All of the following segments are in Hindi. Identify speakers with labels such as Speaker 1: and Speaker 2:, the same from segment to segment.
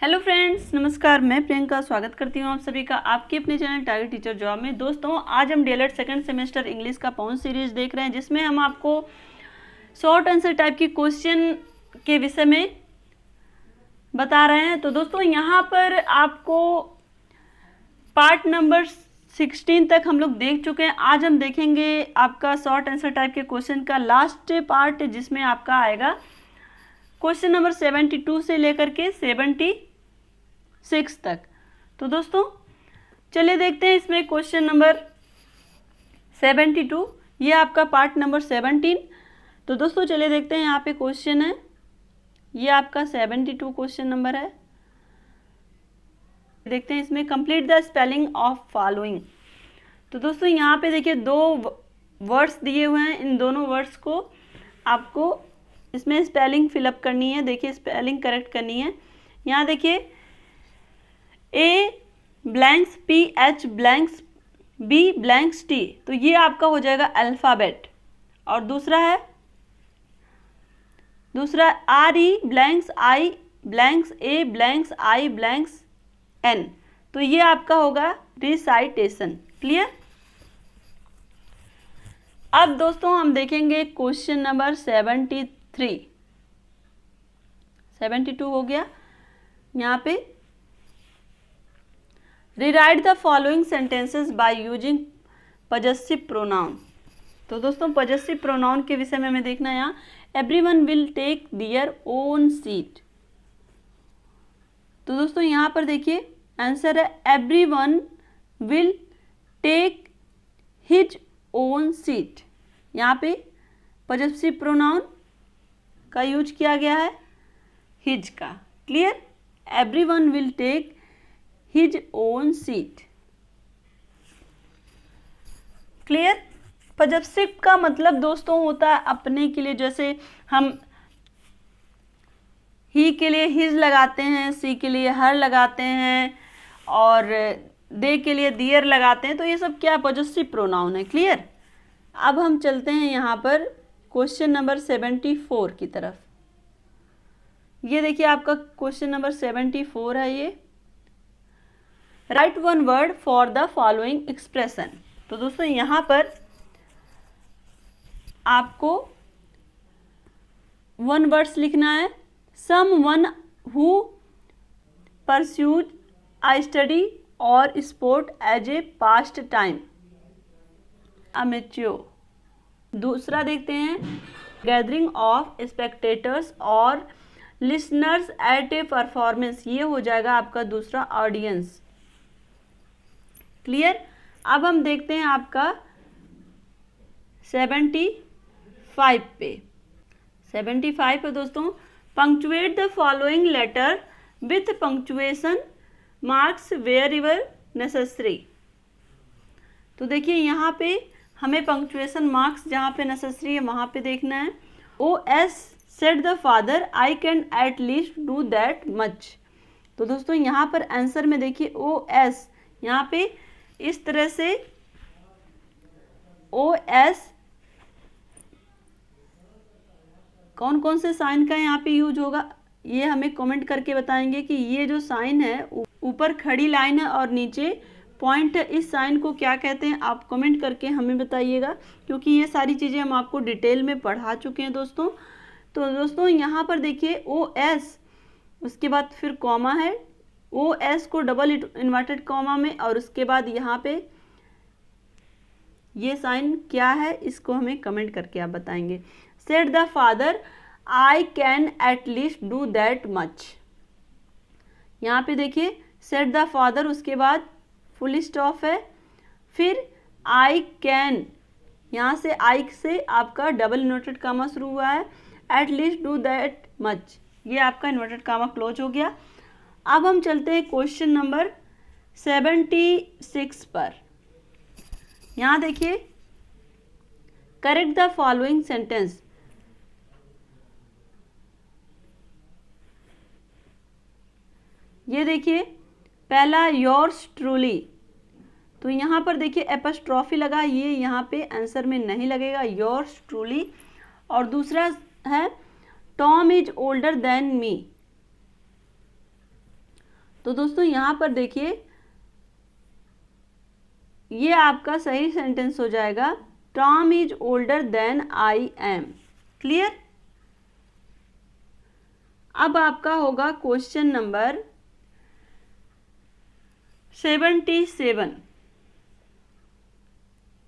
Speaker 1: हेलो फ्रेंड्स, नमस्कार। मैं प्रियंका स्वागत करती हूँ आप सभी का आपके अपने चैनल टारगेट टीचर जॉब में। दोस्तों, आज हम डीएलएड सेकंड सेमेस्टर इंग्लिश का पॉइंट सीरीज देख रहे हैं, जिसमें हम आपको शॉर्ट आंसर टाइप की क्वेश्चन के विषय में बता रहे हैं। तो दोस्तों, यहाँ पर आपको पार्ट नंबर 16 तक हम लोग देख चुके हैं। आज हम देखेंगे आपका शॉर्ट आंसर टाइप के क्वेश्चन का लास्ट पार्ट, जिसमें आपका आएगा क्वेश्चन नंबर 72 से लेकर के 76 तक। तो दोस्तों, चलिए देखते हैं इसमें क्वेश्चन नंबर 72, ये आपका पार्ट नंबर 17। तो दोस्तों, चलिए देखते हैं। यहाँ पे क्वेश्चन है, ये आपका 72 क्वेश्चन नंबर है। देखते हैं इसमें complete the spelling of following. तो दोस्तों, यहाँ पे देखिए दो वर्ड्स दिए हुए हैं। इन दोनों वर्ड्स को आपको इसमें स्पेलिंग फिलअप करनी है। देखिए, स्पेलिंग करेक्ट करनी है। यहाँ देखिए A blanks PH blanks B blanks T, तो ये आपका हो जाएगा अल्फ़ाबेट। और दूसरा RE blanks I blanks A blanks I blanks N, तो ये आपका होगा रिसाइटेशन। क्लियर। अब दोस्तों, हम देखेंगे क्वेश्चन नंबर 73। 72 हो गया। यहाँ पे rewrite the following sentences by using possessive pronoun. तो दोस्तों, पजेसिव प्रोनाउन के विषय में हमें देखना है। यहाँ everyone will take their own seat. तो दोस्तों, यहाँ पर देखिए आंसर है everyone will take his own seat. यहाँ पे पजेसिव प्रोनाउन का यूज किया गया है, हिज का। Clear. Everyone will take his own seat. Clear. Possessive का मतलब दोस्तों होता है अपने के लिए। जैसे हम ही के लिए हिज लगाते हैं, सी के लिए हर लगाते हैं, और दे के लिए दियर लगाते हैं। तो ये सब क्या पजेसिव प्रोनाउन है। क्लियर। अब हम चलते हैं यहाँ पर क्वेश्चन नंबर 74 की तरफ। ये देखिए आपका क्वेश्चन नंबर 74 है। ये write one word for the following expression. तो दोस्तों, यहाँ पर आपको वन वर्ड्स लिखना है। Someone who pursues I study और sport as a pastime, amateur. दूसरा देखते हैं, गैदरिंग ऑफ स्पेक्टेटर्स और लिसनर्स एट ए परफॉर्मेंस, ये हो जाएगा आपका दूसरा ऑडियंस। क्लियर। अब हम देखते हैं आपका 75 पे। 75 पे दोस्तों, punctuate the following letter with punctuation marks wherever necessary. तो देखिए, यहाँ पे हमें पंक्चुएशन मार्क्स जहाँ पे नेसेसरी है वहाँ पे देखना है। OS said the father I can at least do that much. तो दोस्तों, यहाँ पर आंसर में देखिए OS, यहाँ पे इस तरह से OS कौन कौन से साइन का यहाँ पे यूज होगा, ये हमें कमेंट करके बताएंगे कि ये जो साइन है, ऊपर खड़ी लाइन है और नीचे पॉइंट है, इस साइन को क्या कहते हैं। आप कमेंट करके हमें बताइएगा, क्योंकि ये सारी चीज़ें हम आपको डिटेल में पढ़ा चुके हैं दोस्तों। तो दोस्तों, यहाँ पर देखिए OS, उसके बाद फिर कॉमा है, OS को डबल इन्वर्टेड कॉमा में, और उसके बाद यहाँ पे ये साइन क्या है, इसको हमें कमेंट करके आप बताएंगे। Said the father I can at least do that much. यहाँ पे देखिए सेड द फादर, उसके बाद फुल स्टॉप है, फिर आई कैन, यहाँ से आई से आपका डबल इन्वर्टेड कामा शुरू हुआ है, at least do that much, ये आपका इन्वर्टेड कामा क्लोज हो गया। अब हम चलते हैं क्वेश्चन नंबर 76 पर। यहाँ देखिए, करेक्ट द फॉलोइंग सेंटेंस। ये देखिए पहला योर्स ट्रूली, तो यहाँ पर देखिए एपस्ट्रॉफी लगा, ये यहाँ पे आंसर में नहीं लगेगा, योर्स ट्रूली। और दूसरा है Tom is older than me, तो दोस्तों यहाँ पर देखिए, ये आपका सही सेंटेंस हो जाएगा, Tom is older than I am. Clear. अब आपका होगा क्वेश्चन नंबर 77।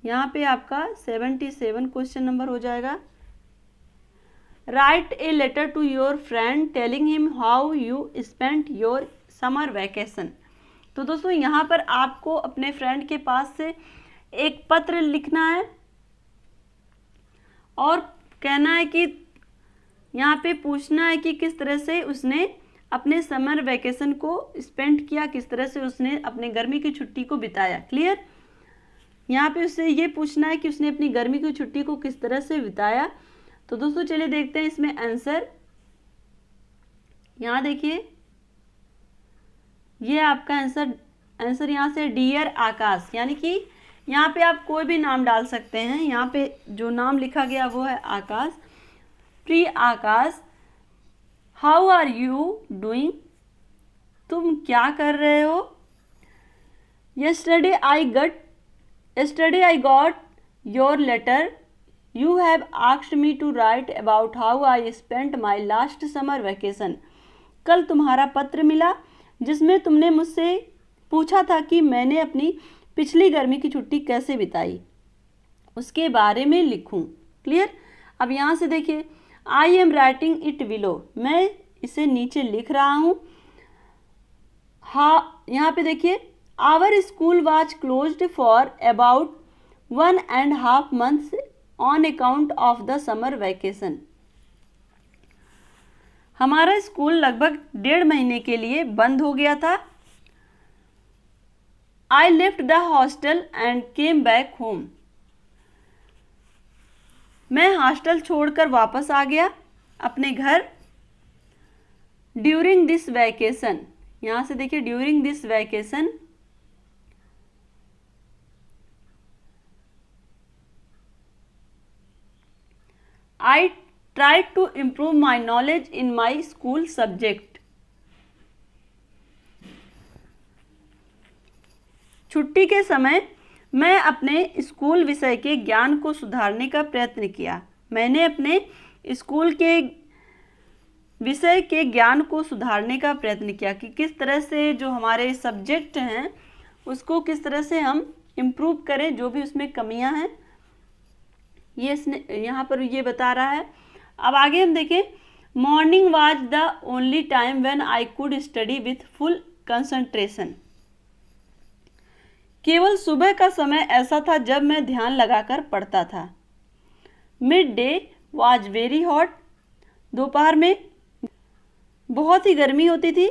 Speaker 1: यहाँ पे आपका 77 क्वेश्चन नंबर हो जाएगा। Write a letter to your friend telling him how you spent your summer vacation. तो दोस्तों यहाँ पर आपको अपने फ्रेंड के पास से एक पत्र लिखना है और कहना है कि यहाँ पे पूछना है कि किस तरह से उसने अपने समर वैकेशन को स्पेंड किया, किस तरह से उसने अपने गर्मी की छुट्टी को बिताया। क्लियर। यहाँ पे उससे ये पूछना है कि उसने अपनी गर्मी की छुट्टी को किस तरह से बिताया। तो दोस्तों चलिए देखते हैं इसमें आंसर। यहाँ देखिए, ये आपका आंसर यहाँ से डियर आकाश, यानी कि यहाँ पे आप कोई भी नाम डाल सकते हैं। यहाँ पे जो नाम लिखा गया वो है आकाश। प्रिय आकाश, हाउ आर यू डूइंग, तुम क्या कर रहे हो। yesterday I got your letter, you have asked me to write about how I spent my last summer vacation। कल तुम्हारा पत्र मिला जिसमें तुमने मुझसे पूछा था कि मैंने अपनी पिछली गर्मी की छुट्टी कैसे बिताई, उसके बारे में लिखूं। क्लियर। अब यहाँ से देखिए, I am writing it below, मैं इसे नीचे लिख रहा हूँ। हाँ, यहाँ पे देखिए, our school was closed for about 1.5 months on account of the summer vacation. हमारा स्कूल लगभग 1.5 महीने के लिए बंद हो गया था। I left the hostel and came back home, मैं हॉस्टल छोड़कर वापस आ गया अपने घर। ड्यूरिंग दिस वैकेशन, यहाँ से देखिए during this vacation, I try to improve my knowledge in my school subject. छुट्टी के समय मैं अपने स्कूल विषय के ज्ञान को सुधारने का प्रयत्न किया। मैंने अपने स्कूल के विषय के ज्ञान को सुधारने का प्रयत्न किया कि किस तरह से जो हमारे सब्जेक्ट हैं उसको किस तरह से हम इम्प्रूव करें, जो भी उसमें कमियां हैं ये इसने यहाँ पर ये बता रहा है। अब आगे हम देखें, morning was the only time when I could study with full concentration. केवल सुबह का समय ऐसा था जब मैं ध्यान लगाकर पढ़ता था। Mid day was very hot, दोपहर में बहुत ही गर्मी होती थी,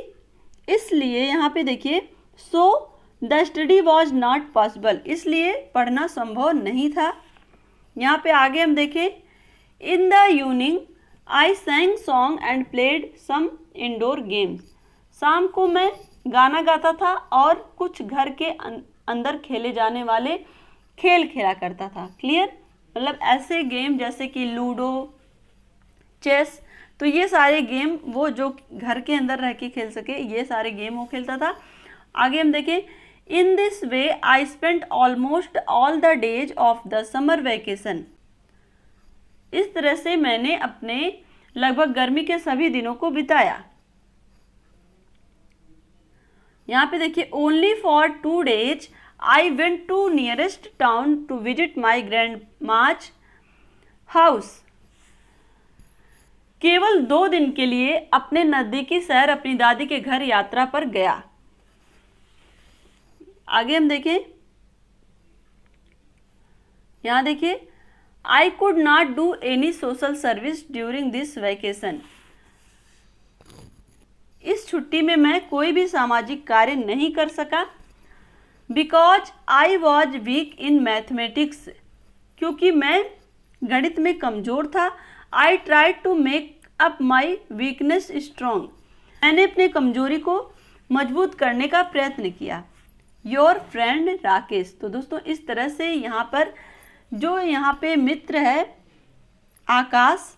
Speaker 1: इसलिए यहाँ पे देखिए, so the study was not possible, इसलिए पढ़ना संभव नहीं था। यहाँ पे आगे हम देखें, in the evening I sang song and played some indoor games. शाम को मैं गाना गाता था और कुछ घर के अंदर खेले जाने वाले खेल खेला करता था। क्लियर। मतलब ऐसे गेम जैसे कि लूडो, चेस, तो ये सारे गेम वो जो घर के अंदर रह के खेल सके, ये सारे गेम वो खेलता था। आगे हम देखें, in this way I spent almost all the days of the summer vacation. इस तरह से मैंने अपने लगभग गर्मी के सभी दिनों को बिताया। यहाँ पे देखिए, only for 2 days I went to nearest town to visit my grandma's house. केवल 2 दिन के लिए अपने नजदीकी शहर अपनी दादी के घर यात्रा पर गया। आगे हम देखें, यहां देखिए, I could not do any social service during this vacation. इस छुट्टी में मैं कोई भी सामाजिक कार्य नहीं कर सका। Because I was weak in mathematics, क्योंकि मैं गणित में कमजोर था। I try to make up my weakness strong, मैंने अपने कमजोरी को मजबूत करने का प्रयत्न किया। Your friend Rakesh. तो दोस्तों इस तरह से यहाँ पर जो यहाँ पे मित्र है आकाश,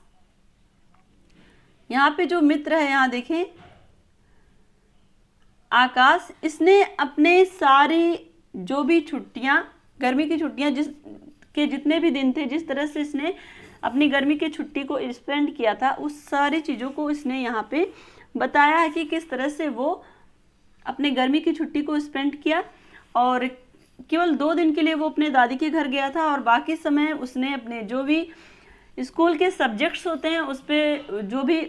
Speaker 1: यहाँ पे जो मित्र है यहाँ देखें आकाश, इसने अपने सारे जो भी छुट्टियां, गर्मी की छुट्टियां जितने भी दिन थे, जिस तरह से इसने अपनी गर्मी की छुट्टी को स्पेंड किया था, उस सारी चीज़ों को इसने यहाँ पे बताया है कि किस तरह से वो अपने गर्मी की छुट्टी को स्पेंड किया। और केवल 2 दिन के लिए वो अपने दादी के घर गया था और बाकी समय उसने अपने जो भी स्कूल के सब्जेक्ट्स होते हैं उस पर जो भी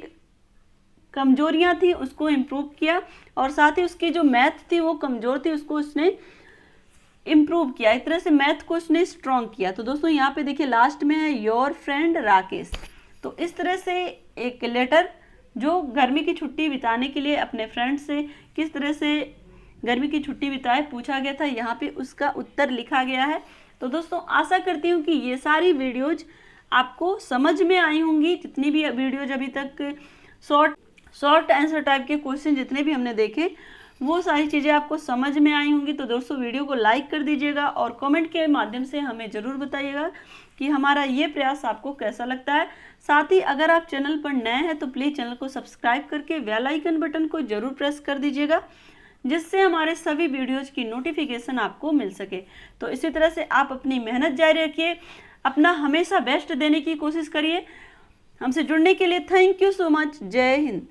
Speaker 1: कमजोरियां थी उसको इम्प्रूव किया, और साथ ही उसकी जो मैथ थी वो कमजोर थी उसको उसने इम्प्रूव किया। एक तरह से मैथ को उसने स्ट्रॉन्ग किया। तो दोस्तों यहाँ पे देखिए लास्ट में है योर फ्रेंड राकेश। तो इस तरह से एक लेटर जो गर्मी की छुट्टी बिताने के लिए अपने फ्रेंड से किस तरह से गर्मी की छुट्टी बिताए पूछा गया था, यहाँ पे उसका उत्तर लिखा गया है। तो दोस्तों आशा करती हूँ कि ये सारी वीडियोज आपको समझ में आई होंगी। जितनी भी वीडियोज अभी तक शॉर्ट आंसर टाइप के क्वेश्चन जितने भी हमने देखे वो सारी चीज़ें आपको समझ में आई होंगी। तो दोस्तों वीडियो को लाइक कर दीजिएगा और कमेंट के माध्यम से हमें ज़रूर बताइएगा कि हमारा ये प्रयास आपको कैसा लगता है। साथ ही अगर आप चैनल पर नए हैं तो प्लीज़ चैनल को सब्सक्राइब करके बेल आइकन बटन को ज़रूर प्रेस कर दीजिएगा, जिससे हमारे सभी वीडियोज़ की नोटिफिकेशन आपको मिल सके। तो इसी तरह से आप अपनी मेहनत जारी रखिए, अपना हमेशा बेस्ट देने की कोशिश करिए। हमसे जुड़ने के लिए थैंक यू सो मच। जय हिंद।